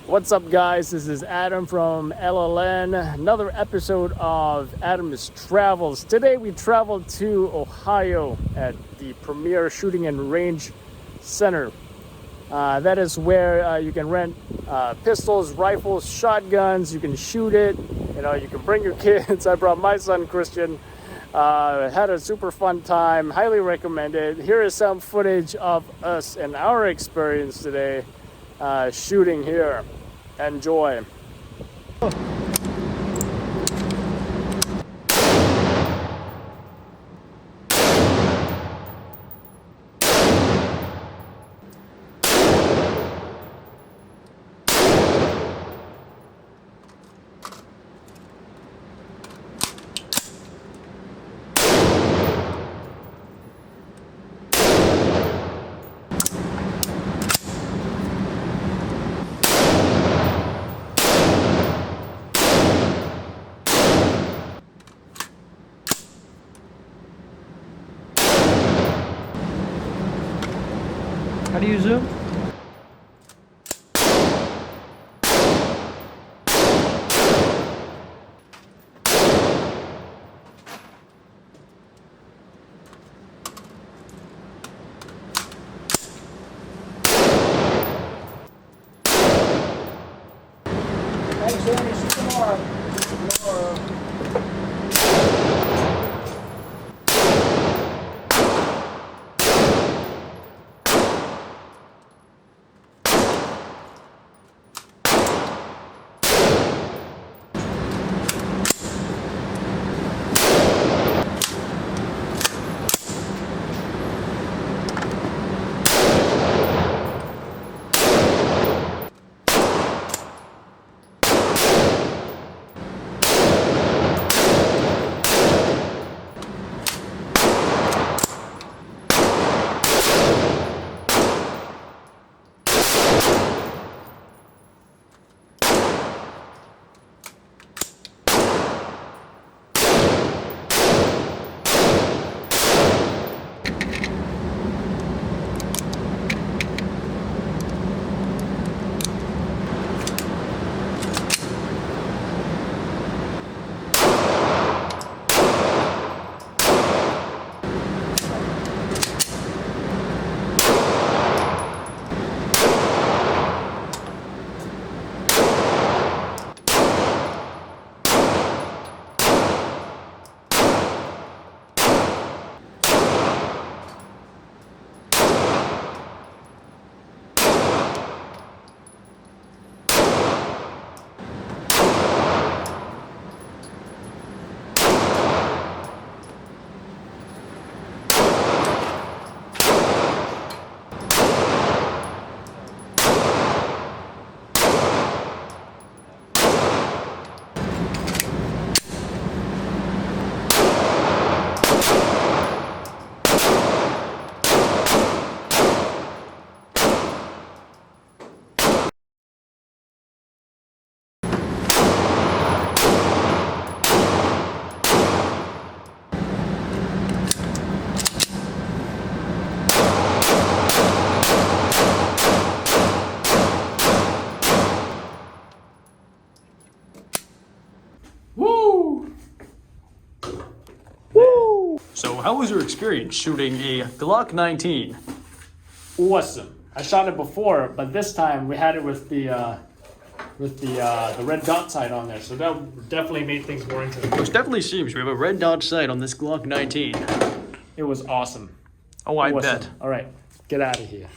What's up, guys? This is Adam from LLN. Another episode of Adam's Travels. Today we traveled to Ohio at the Premier Shooting and Range Center. That is where you can rent pistols, rifles, shotguns. You can shoot it. You can bring your kids. I brought my son Christian. Had a super fun time. Highly recommend it. Here is some footage of us and our experience today shooting here. Enjoy. How do you zoom? Thanks, Andy. See you tomorrow. So how was your experience shooting a Glock19? Awesome. I shot it before, but this time we had it with the red dot sight on there, so that definitely made things more interesting. Which definitely seems we have a red dot sight on this Glock 19. It was awesome. Oh, I Awesome. bet. All right, get out of here.